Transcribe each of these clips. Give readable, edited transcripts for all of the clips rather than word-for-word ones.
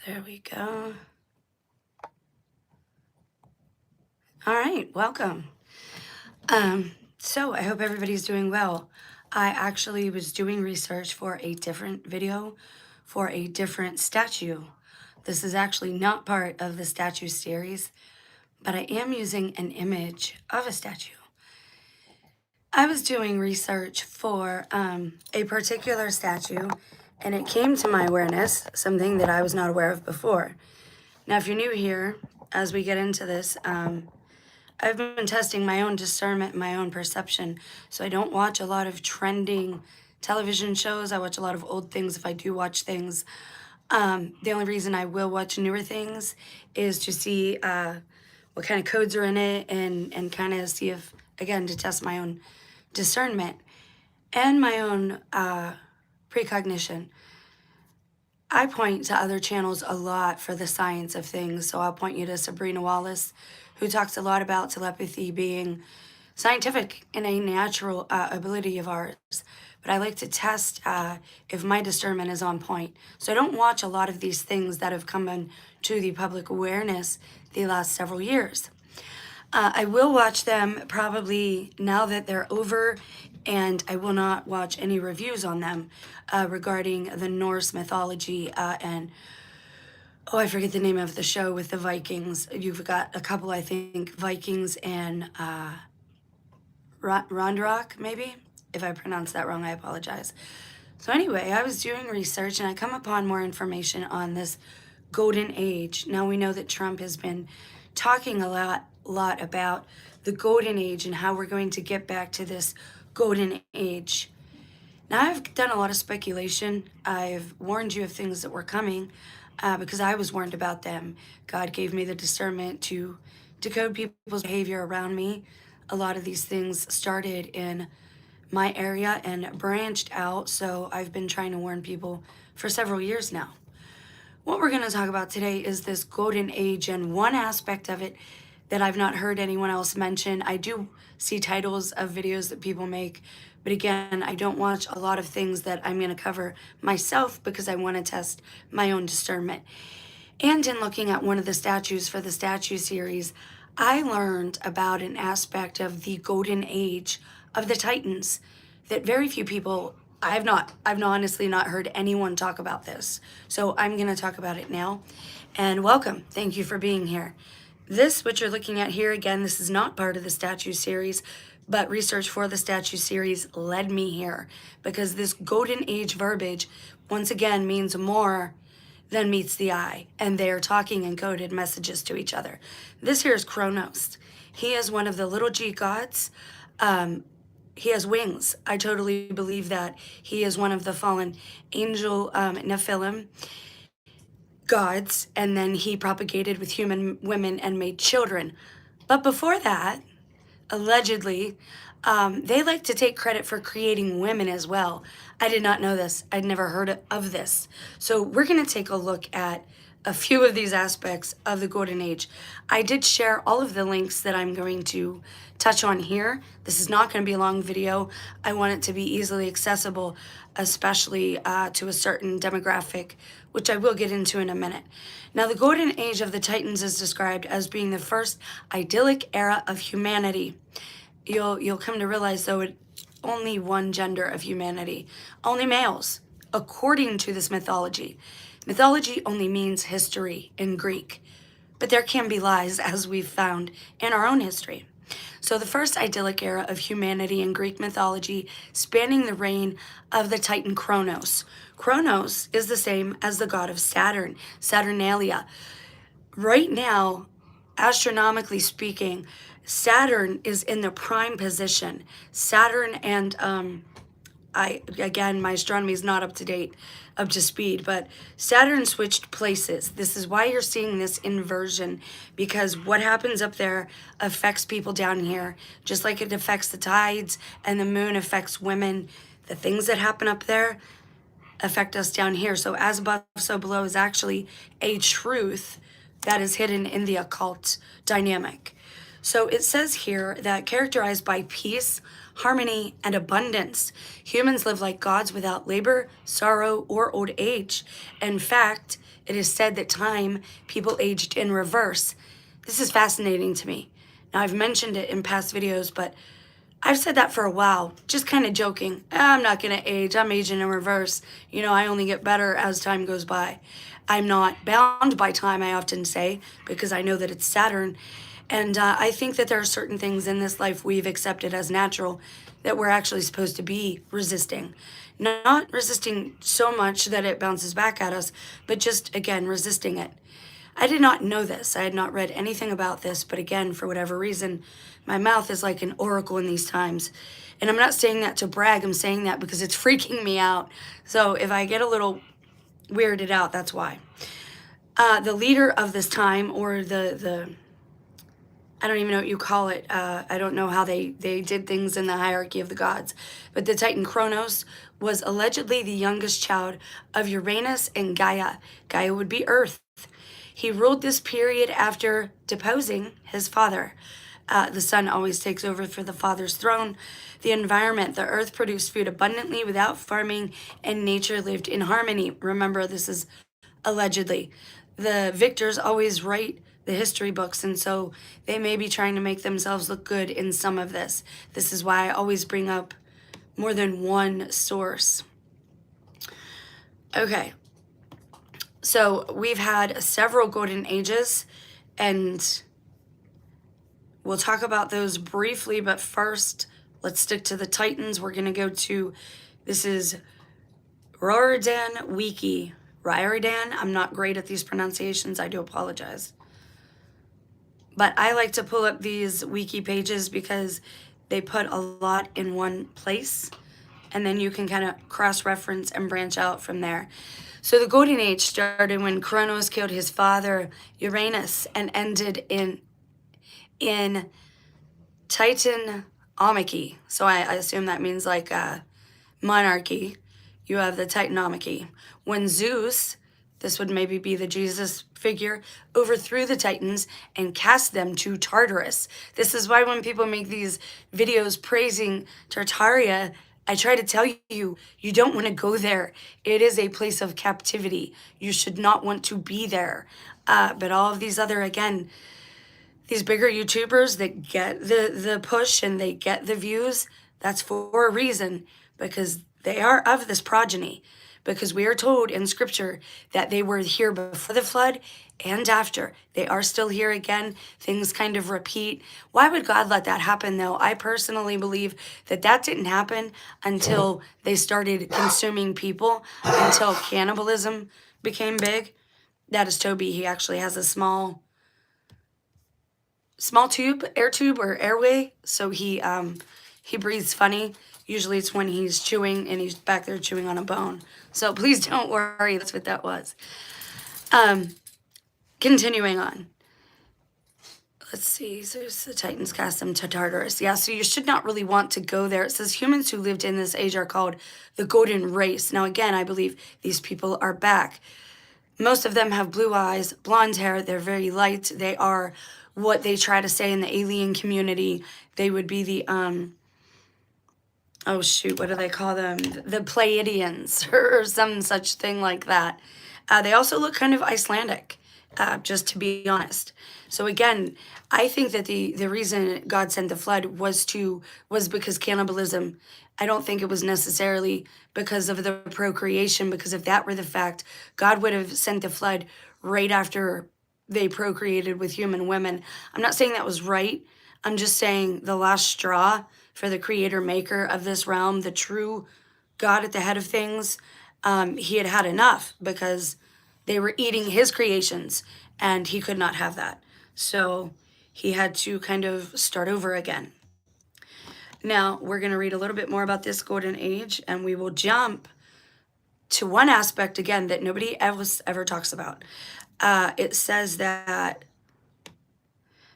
There we go. All right, welcome. So I hope everybody's doing well. I actually was doing research for a different video for a different statue. This is actually not part of the statue series, but I am using an image of a statue. I was doing research for a particular statue, and it came to my awareness, something that I was not aware of before. Now, if you're new here, as we get into this, I've been testing my own discernment, my own perception. So I don't watch a lot of trending television shows. I watch a lot of old things if I do watch things. The only reason I will watch newer things is to see what kind of codes are in it and kind of see if, again, to test my own discernment and my own precognition. I point to other channels a lot for the science of things. So I'll point you to Sabrina Wallace, who talks a lot about telepathy being scientific and a natural ability of ours. But I like to test if my discernment is on point. So I don't watch a lot of these things that have come into the public awareness the last several years. I will watch them probably now that they're over, and I will not watch any reviews on them regarding the Norse mythology and, oh, I forget the name of the show with the Vikings. You've got a couple, I think, Vikings and Rondrock, maybe? If I pronounced that wrong, I apologize. So anyway, I was doing research, and I come upon more information on this golden age. Now we know that Trump has been talking a lot about the golden age and how we're going to get back to this golden age. Now, I've done a lot of speculation. I've warned you of things that were coming because I was warned about them. God gave me the discernment to decode people's behavior around me. A lot of these things started in my area and branched out, so I've been trying to warn people for several years now. What we're going to talk about today is this golden age, and one aspect of it that I've not heard anyone else mention. I do see titles of videos that people make, but again, I don't watch a lot of things that I'm going to cover myself because I want to test my own discernment. And in looking at one of the statues for the statue series, I learned about an aspect of the golden age of the Titans that very few people, I've honestly not heard anyone talk about this. So I'm going to talk about it now. And welcome. Thank you for being here. This, what you're looking at here, again, this is not part of the statue series, but research for the statue series led me here because this golden age verbiage, once again, means more than meets the eye, and they are talking in coded messages to each other. This here is Kronos. He is one of the little G gods. He has wings. I totally believe that. He is one of the fallen angel Nephilim gods, and then he propagated with human women and made children. But before that, allegedly, they like to take credit for creating women as well. I did not know this. I'd never heard of this. So we're going to take a look at a few of these aspects of the golden age. I did share all of the links that I'm going to touch on here. This is not going to be a long video. I want it to be easily accessible, especially to a certain demographic, which I will get into in a minute. Now, the golden age of the Titans is described as being the first idyllic era of humanity. You'll come to realize, though, it only one gender of humanity, only males, according to this mythology. Mythology only means history in Greek, but there can be lies, as we've found in our own history. So the first idyllic era of humanity in Greek mythology, spanning the reign of the Titan Kronos. Kronos is the same as the god of Saturn, Saturnalia. Right now, astronomically speaking, Saturn is in the prime position. Saturn and, again, my astronomy is not up to speed, but Saturn switched places. This is why you're seeing this inversion, because what happens up there affects people down here, just like it affects the tides and the moon affects women. The things that happen up there affect us down here. So as above, so below is actually a truth that is hidden in the occult dynamic. So it says here that characterized by peace, harmony, and abundance. Humans live like gods without labor, sorrow, or old age. In fact, it is said that time people aged in reverse. This is fascinating to me. Now, I've mentioned it in past videos, but I've said that for a while, just kind of joking. I'm not going to age. I'm aging in reverse. You know, I only get better as time goes by. I'm not bound by time, I often say, because I know that it's Saturn. And I think that there are certain things in this life we've accepted as natural that we're actually supposed to be resisting. Not resisting so much that it bounces back at us, but just, again, resisting it. I did not know this. I had not read anything about this, but again, for whatever reason, my mouth is like an oracle in these times. And I'm not saying that to brag, I'm saying that because it's freaking me out. So if I get a little weirded out, that's why. The leader of this time, or the I don't even know what you call it. I don't know how they did things in the hierarchy of the gods. But the Titan Kronos was allegedly the youngest child of Uranus and Gaia. Gaia would be Earth. He ruled this period after deposing his father. The son always takes over for the father's throne. The environment, the earth produced food abundantly without farming, and nature lived in harmony. Remember, this is allegedly. The victors always write the history books, and so they may be trying to make themselves look good in some of this. This is why I always bring up more than one source. Okay. So we've had several golden ages, and we'll talk about those briefly, but first, let's stick to the Titans. We're going to go to, this is Raridan Wiki. Raridan, I'm not great at these pronunciations. I do apologize. But I like to pull up these wiki pages because they put a lot in one place, and then you can kind of cross-reference and branch out from there. So the Golden Age started when Kronos killed his father, Uranus, and ended in Titanomachy. So I assume that means like monarchy. You have the Titanomachy. When Zeus, this would maybe be the Jesus figure, overthrew the Titans and cast them to Tartarus. This is why when people make these videos praising Tartaria, I try to tell you, you don't want to go there. It is a place of captivity. You should not want to be there. But all of these other, again, these bigger YouTubers that get the push and they get the views, that's for a reason, because they are of this progeny. Because we are told in scripture that they were here before the flood and after. They are still here again. Things kind of repeat. Why would God let that happen, though? I personally believe that that didn't happen until they started consuming people, until cannibalism became big. That is Toby. He actually has a small tube, air tube or airway, so he breathes funny. Usually it's when he's chewing and he's back there chewing on a bone. So please don't worry, that's what that was. Continuing on. Let's see, so the Titans cast them to Tartarus. Yeah, so you should not really want to go there. It says humans who lived in this age are called the Golden Race. Now again, I believe these people are back. Most of them have blue eyes, blonde hair, they're very light. They are what they try to say in the alien community. They would be the, oh shoot, what do they call them? The Pleiadians or some such thing like that. They also look kind of Icelandic, just to be honest. So again, I think that the reason God sent the flood was because cannibalism. I don't think it was necessarily because of the procreation, because if that were the fact, God would have sent the flood right after they procreated with human women. I'm not saying that was right. I'm just saying the last straw for the creator maker of this realm, the true God at the head of things, he had had enough because they were eating his creations and he could not have that. So he had to kind of start over again. Now we're going to read a little bit more about this golden age, and we will jump to one aspect again that nobody else ever talks about. It says that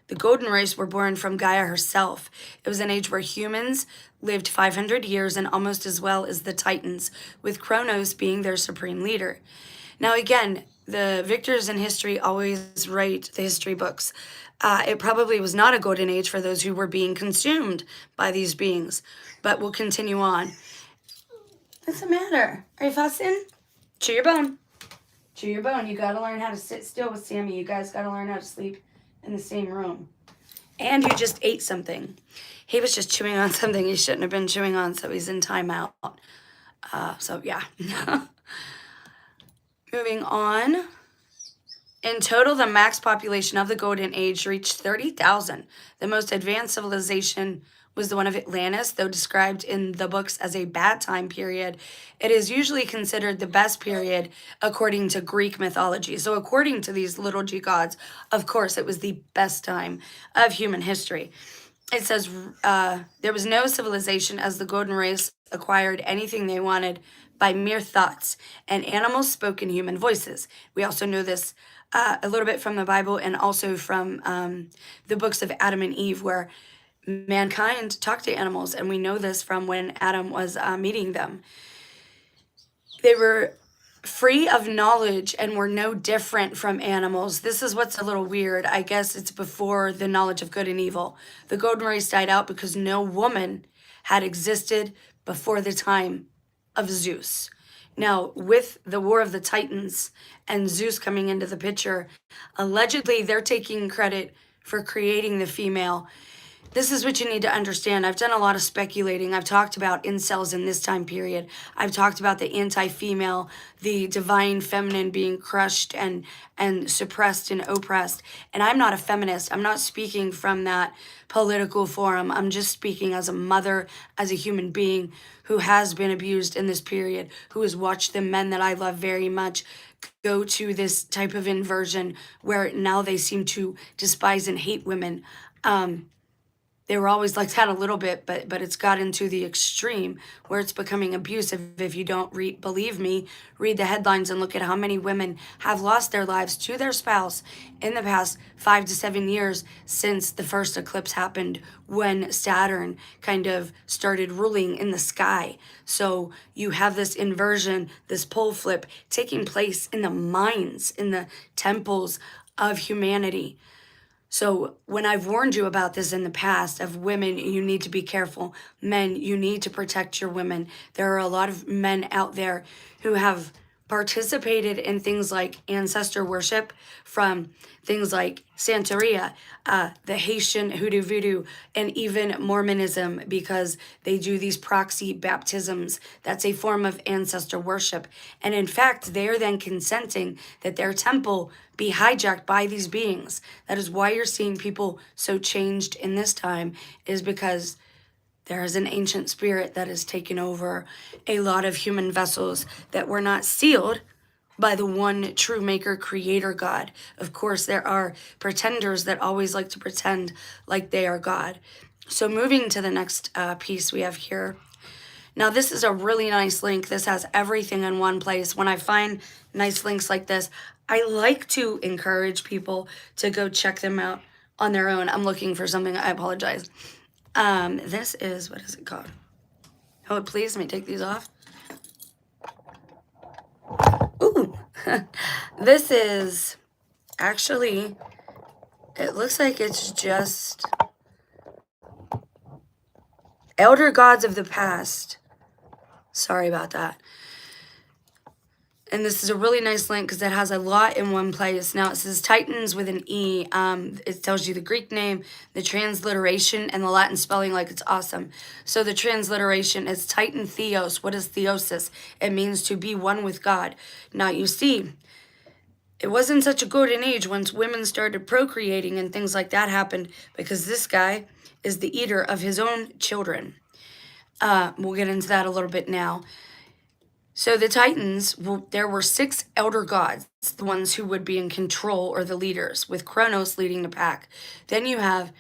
the golden race were born from Gaia herself. It was an age where humans lived 500 years and almost as well as the Titans, with Kronos being their supreme leader. Now, again, the victors in history always write the history books. It probably was not a golden age for those who were being consumed by these beings, but we'll continue on. What's the matter? Are you fussing? Chew your bone. Chew your bone. You gotta learn how to sit still with Sammy. You guys gotta learn how to sleep in the same room. And you just ate something. He was just chewing on something he shouldn't have been chewing on, so he's in timeout. So yeah. Moving on. In total, the max population of the Golden Age reached 30,000. The most advanced civilization was the one of Atlantis, though described in the books as a bad time period. It is usually considered the best period according to Greek mythology. So according to these little g gods, of course, it was the best time of human history. It says there was no civilization as the golden race acquired anything they wanted by mere thoughts, and animals spoke in human voices. We also know this a little bit from the Bible and also from the books of Adam and Eve, where mankind talked to animals, and we know this from when Adam was meeting them. They were free of knowledge and were no different from animals. This is what's a little weird. I guess it's before the knowledge of good and evil. The golden race died out because no woman had existed before the time of Zeus. Now, with the War of the Titans and Zeus coming into the picture, allegedly they're taking credit for creating the female. This is what you need to understand. I've done a lot of speculating. I've talked about incels in this time period. I've talked about the anti-female, the divine feminine being crushed and suppressed and oppressed. And I'm not a feminist. I'm not speaking from that political forum. I'm just speaking as a mother, as a human being who has been abused in this period, who has watched the men that I love very much go to this type of inversion where now they seem to despise and hate women. They were always like that a little bit, but it's gotten to the extreme where it's becoming abusive. If you don't believe me, read the headlines and look at how many women have lost their lives to their spouse in the past 5 to 7 years since the first eclipse happened, when Saturn kind of started ruling in the sky. So you have this inversion, this pole flip taking place in the minds, in the temples of humanity. So when I've warned you about this in the past of women, you need to be careful. Men, you need to protect your women. There are a lot of men out there who have participated in things like ancestor worship, from things like Santeria, the Haitian hoodoo voodoo, and even Mormonism, because they do these proxy baptisms. That's a form of ancestor worship. And in fact, they are then consenting that their temple be hijacked by these beings. That is why you're seeing people so changed in this time, is because there is an ancient spirit that has taken over a lot of human vessels that were not sealed by the one true maker, creator God. Of course, there are pretenders that always like to pretend like they are God. So moving to the next piece we have here. Now, this is a really nice link. This has everything in one place. When I find nice links like this, I like to encourage people to go check them out on their own. I'm looking for something. I apologize. This is, what is it called? Oh, please, let me take these off. Ooh, this is actually, it looks like it's just Elder Gods of the Past. Sorry about that. And this is a really nice link because it has a lot in one place. Now it says Titans with an E. It tells you the Greek name, the transliteration, and the Latin spelling. Like, it's awesome. So the transliteration is Titan Theos. What is theosis? It means to be one with God. Now you see, it wasn't such a golden age once women started procreating and things like that happened, because this guy is the eater of his own children. We'll get into that a little bit now. So the Titans, there were 6 elder gods, the ones who would be in control, or the leaders, with Kronos leading the pack. Then you have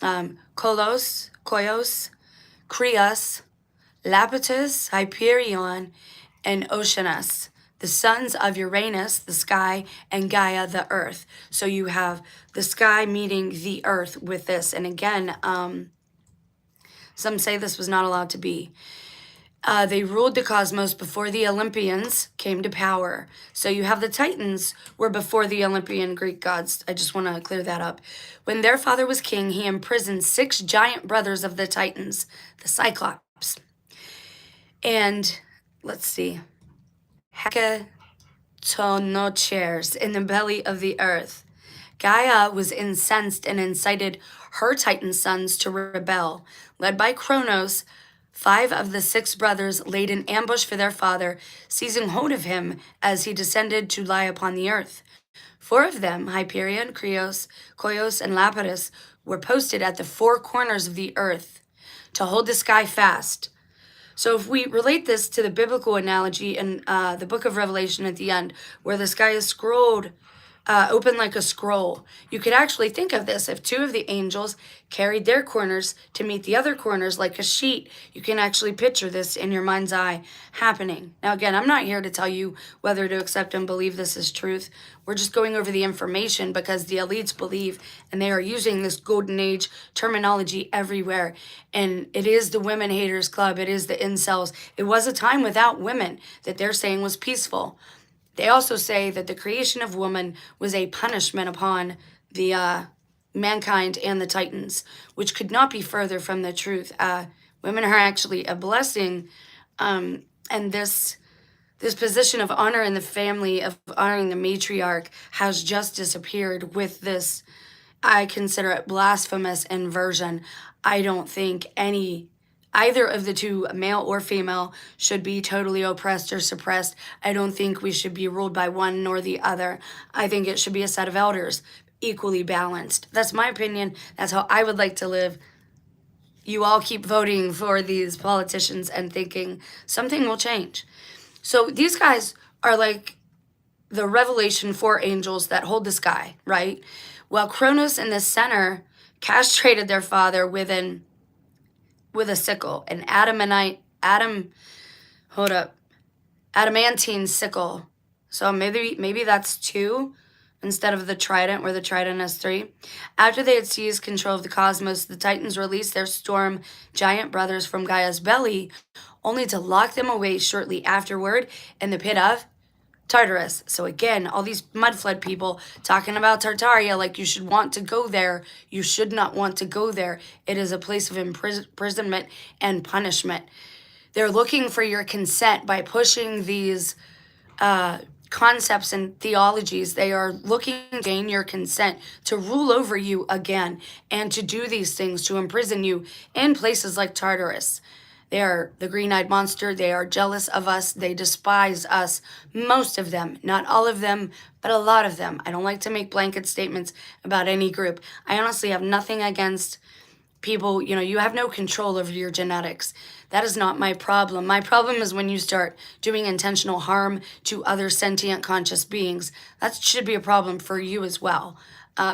Koios, Krios, Lapetus, Hyperion, and Oceanus, the sons of Uranus, the sky, and Gaia, the earth. So you have the sky meeting the earth with this. And again, some say this was not allowed to be. They ruled the cosmos before the Olympians came to power. So you have the Titans were before the Olympian Greek gods. I just want to clear that up. When their father was king, he imprisoned 6 giant brothers of the Titans, the Cyclops. And let's see, hecatonochairs in the belly of the earth. Gaia was incensed and incited her Titan sons to rebel. Led by Kronos, 5 of the 6 brothers laid an ambush for their father, seizing hold of him as he descended to lie upon the earth. 4 of them, Hyperion, Koios, and Lapidus, were posted at the 4 corners of the earth to hold the sky fast. So if we relate this to the biblical analogy in the book of Revelation at the end, where the sky is scrolled open like a scroll. You could actually think of this if 2 of the angels carried their corners to meet the other corners like a sheet. You can actually picture this in your mind's eye happening. Now, again, I'm not here to tell you whether to accept and believe this is truth. We're just going over the information because the elites believe, and they are using this golden age terminology everywhere. And it is the women haters club. It is the incels. It was a time without women that they're saying was peaceful. They also say that the creation of woman was a punishment upon the mankind and the Titans, which could not be further from the truth. Women are actually a blessing, and this position of honor in the family, of honoring the matriarch, has just disappeared with this. I consider it blasphemous inversion. I don't think either of the 2, male or female, should be totally oppressed or suppressed. I don't think we should be ruled by one nor the other. I think it should be a set of elders, equally balanced. That's my opinion. That's how I would like to live. You all keep voting for these politicians and thinking something will change. So these guys are like the Revelation 4 angels that hold the sky, right? While Kronos in the center castrated their father with a sickle, an adamantine sickle. So maybe that's 2 instead of the trident, where the trident has 3. After they had seized control of the cosmos, the Titans released their storm giant brothers from Gaia's belly, only to lock them away shortly afterward in the pit of Tartarus. So again, all these mudflood people talking about Tartaria like you should want to go there. You should not want to go there. It is a place of imprisonment and punishment. They're looking for your consent by pushing these concepts and theologies. They are looking to gain your consent to rule over you again and to do these things, to imprison you in places like Tartarus. They are the green-eyed monster. They are jealous of us. They despise us. Most of them, not all of them, but a lot of them. I don't like to make blanket statements about any group. I honestly have nothing against people. You have no control over your genetics. That is not my problem. My problem is when you start doing intentional harm to other sentient conscious beings. That should be a problem for you as well,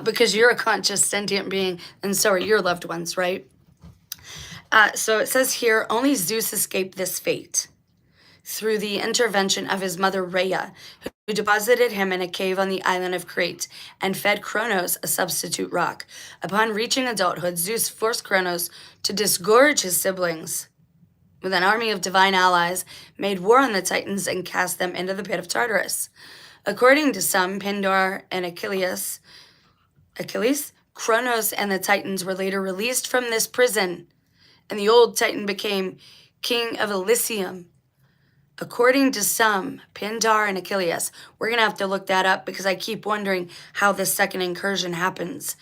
because you're a conscious sentient being, and so are your loved ones, right? So it says here, only Zeus escaped this fate through the intervention of his mother Rhea, who deposited him in a cave on the island of Crete and fed Kronos a substitute rock. Upon reaching adulthood, Zeus forced Kronos to disgorge his siblings with an army of divine allies, made war on the Titans, and cast them into the pit of Tartarus. According to some, Pindar and Achilles, Kronos and the Titans were later released from this prison, and the old Titan became king of Elysium. According to some, Pindar and Achilles, we're going to have to look that up because I keep wondering how this second incursion happens.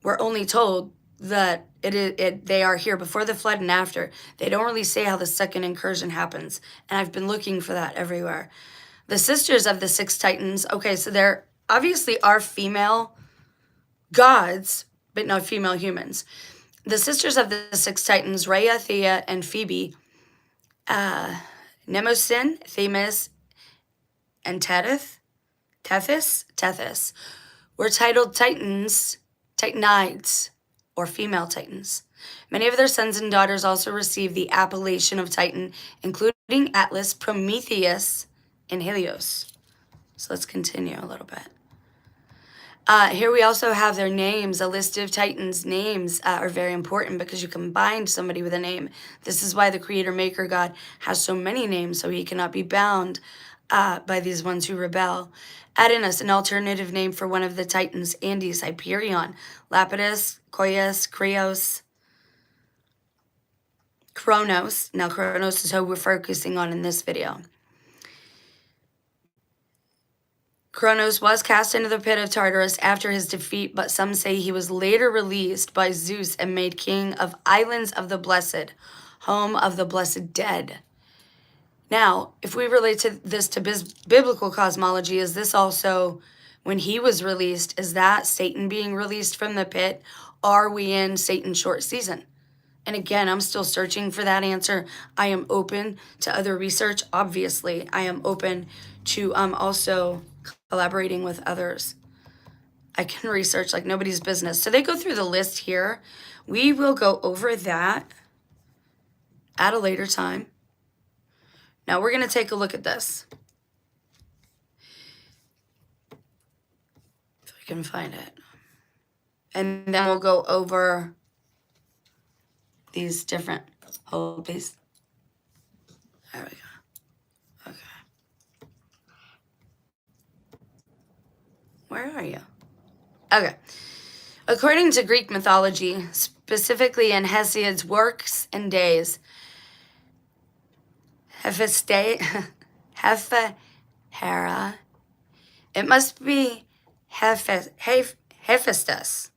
We're only told that they are here before the flood and after. They don't really say how the second incursion happens, and I've been looking for that everywhere. The sisters of the 6 Titans, okay, so there obviously are female gods, but not female humans. The sisters of the 6 Titans, Rhea, Thea, and Phoebe, Mnemosyne, Themis, and Tethys, were titled Titanides, or female Titans. Many of their sons and daughters also received the appellation of Titan, including Atlas, Prometheus, and Helios. So let's continue a little bit. Here we also have their names. A list of Titans' names are very important because you can bind somebody with a name. This is why the Creator Maker God has so many names, so he cannot be bound by these ones who rebel. Adonis, an alternative name for one of the Titans, Andes, Hyperion, Lapidus, Koios, Krios, Kronos. Now, Kronos is who we're focusing on in this video. Kronos was cast into the pit of Tartarus after his defeat, but some say he was later released by Zeus and made king of Islands of the Blessed, home of the blessed dead. Now, if we relate this to biblical cosmology, is this also, when he was released, is that Satan being released from the pit? Are we in Satan's short season? And again, I'm still searching for that answer. I am open to other research, obviously. I am open to also collaborating with others. I can research like nobody's business. So they go through the list here. We will go over that at a later time. Now we're going to take a look at this. If we can find it. And then we'll go over these different, hold please. There we go. Okay. Where are you? Okay. According to Greek mythology, specifically in Hesiod's works and days, Hera, it must be Hephaestus,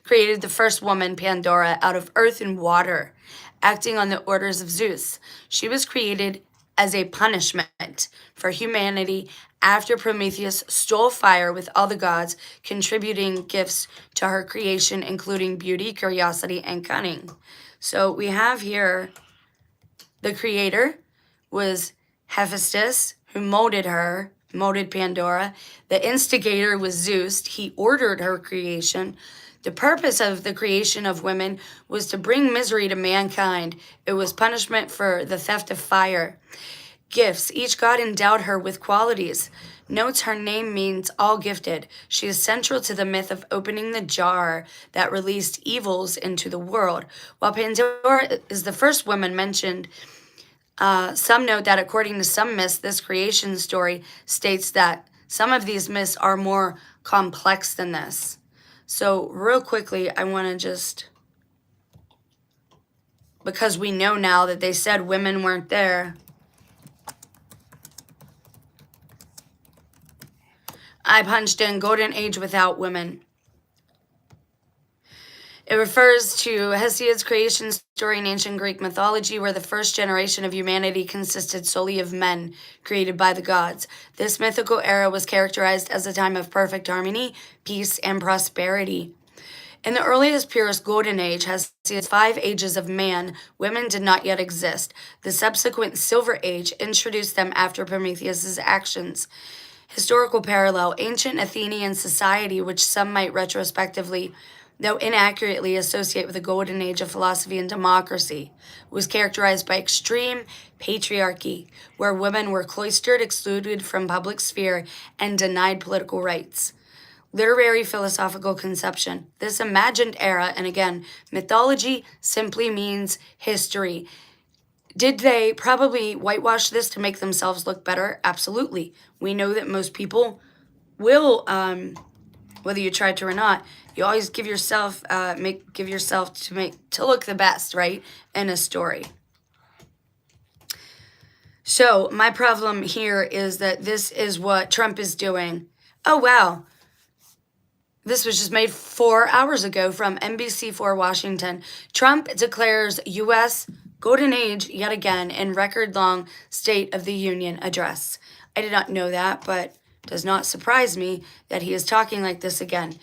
created the first woman, Pandora, out of earth and water, acting on the orders of Zeus. She was created as a punishment for humanity after Prometheus stole fire with all the gods, contributing gifts to her creation, including beauty, curiosity, and cunning. So we have here the creator was Hephaestus, who molded Pandora. The instigator was Zeus. He ordered her creation. The purpose of the creation of women was to bring misery to mankind. It was punishment for the theft of fire. Gifts. Each god endowed her with qualities. Notes her name means all gifted. She is central to the myth of opening the jar that released evils into the world. While Pandora is the first woman mentioned, some note that according to some myths, this creation story states that some of these myths are more complex than this. So real quickly, I want to just, because we know now that they said women weren't there, I punched in Golden Age without women. It refers to Hesiod's creation story in ancient Greek mythology, where the first generation of humanity consisted solely of men created by the gods. This mythical era was characterized as a time of perfect harmony, peace, and prosperity. In the earliest, purest Golden Age, Hesiod's 5 ages of man, women did not yet exist. The subsequent Silver Age introduced them after Prometheus's actions. Historical parallel: ancient Athenian society, which some might retrospectively, though inaccurately, associate with the golden age of philosophy and democracy, was characterized by extreme patriarchy, where women were cloistered, excluded from public sphere, and denied political rights. Literary philosophical conception. This imagined era, and again, mythology simply means history. Did they probably whitewash this to make themselves look better? Absolutely. We know that most people will, whether you try to or not, you always give yourself to look the best, right, in a story. So my problem here is that this is what Trump is doing. Oh wow, this was just made 4 hours ago from NBC4 Washington. Trump declares U.S. Golden Age yet again in record-long State of the Union address. I did not know that, but does not surprise me that he is talking like this again.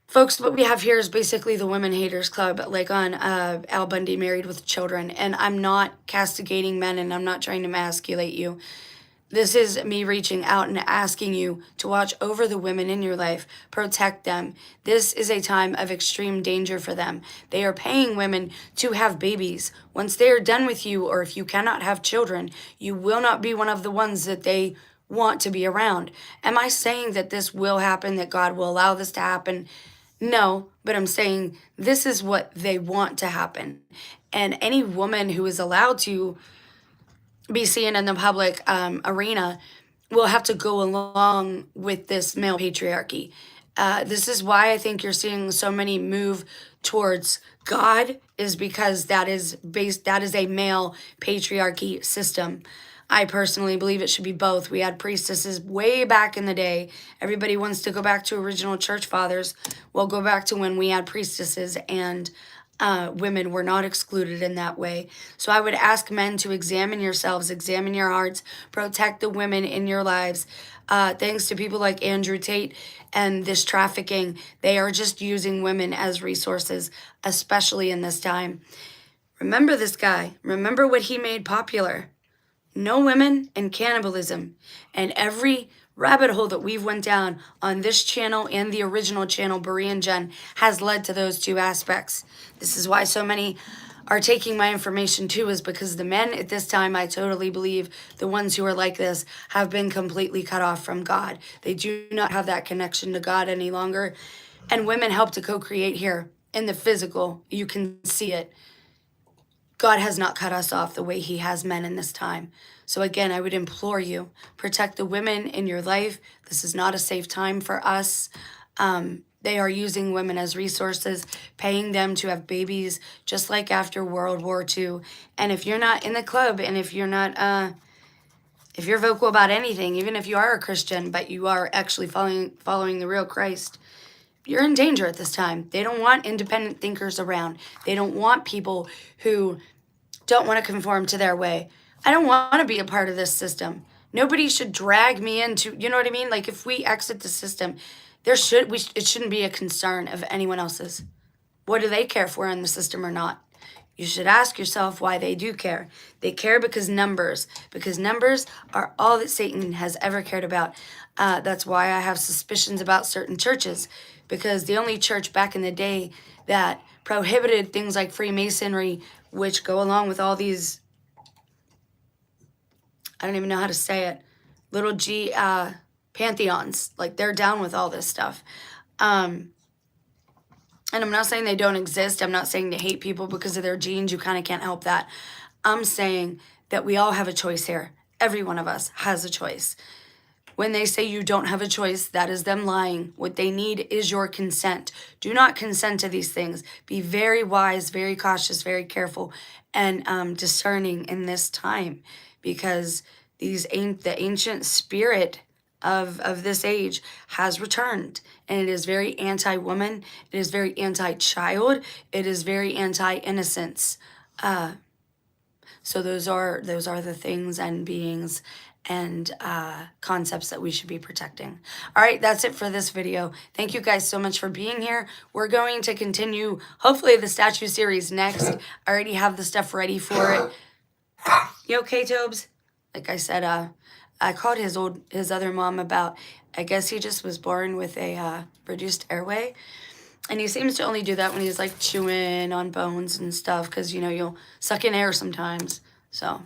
Folks, what we have here is basically the Women Haters Club, like on Al Bundy, Married with Children. And I'm not castigating men, and I'm not trying to emasculate you. This is me reaching out and asking you to watch over the women in your life, protect them. This is a time of extreme danger for them. They are paying women to have babies. Once they are done with you, or if you cannot have children, you will not be one of the ones that they want to be around. Am I saying that this will happen, that God will allow this to happen? No, but I'm saying this is what they want to happen. And any woman who is allowed to be seen in the public arena will have to go along with this male patriarchy. This is why I think you're seeing so many move towards God, is because that is a male patriarchy system. I personally believe it should be both. We had priestesses way back in the day. Everybody wants to go back to original church fathers. Well, go back to when we had priestesses, and women were not excluded in that way. So I would ask men to examine yourselves, examine your hearts, protect the women in your lives. Thanks to people like Andrew Tate and this trafficking, they are just using women as resources, especially in this time. Remember this guy. Remember what he made popular. No women and cannibalism. And every rabbit hole that we've went down on this channel and the original channel, Brie and Jen, has led to those two aspects. This is why so many are taking my information too, is because the men at this time, I totally believe the ones who are like this have been completely cut off from God. They do not have that connection to God any longer. And women help to co-create here in the physical. You can see it. God has not cut us off the way he has men in this time. So again, I would implore you, protect the women in your life. This is not a safe time for us. They are using women as resources, paying them to have babies, just like after World War II. And if you're not in the club, and if you're not, if you're vocal about anything, even if you are a Christian, but you are actually following the real Christ, you're in danger at this time. They don't want independent thinkers around. They don't want people who don't want to conform to their way. I don't want to be a part of this system. Nobody should drag me into, you know what I mean? Like, if we exit the system, it shouldn't be a concern of anyone else's. What do they care if we're in the system or not? You should ask yourself why they do care. They care because numbers are all that Satan has ever cared about. That's why I have suspicions about certain churches, because the only church back in the day that prohibited things like Freemasonry, which go along with all these, I don't even know how to say it, little G pantheons, like they're down with all this stuff. And I'm not saying they don't exist. I'm not saying they hate people because of their genes. You kind of can't help that. I'm saying that we all have a choice here. Every one of us has a choice. When they say you don't have a choice, that is them lying. What they need is your consent. Do not consent to these things. Be very wise, very cautious, very careful, and discerning in this time, because the ancient spirit of this age has returned, and it is very anti-woman. It is very anti-child. It is very anti-innocence. So those are the things and beings and concepts that we should be protecting. All right, that's it for this video. Thank you guys so much for being here. We're going to continue, hopefully, the statue series next. I already have the stuff ready for it. You okay, Tobes? Like I said, I called his other mom about, I guess he just was born with a reduced airway. And he seems to only do that when he's like chewing on bones and stuff, because, you know, you'll suck in air sometimes. So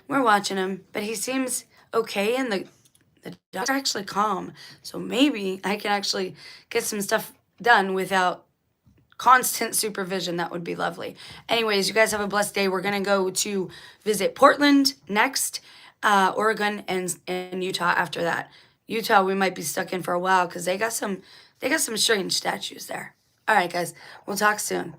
we're watching him, but he seems okay, and the dog's actually calm. So maybe I can actually get some stuff done without constant supervision. That would be lovely. Anyways, you guys have a blessed day. We're going to go to visit Portland next, Oregon, and Utah after that. Utah, we might be stuck in for a while because they got some strange statues there. All right, guys, we'll talk soon.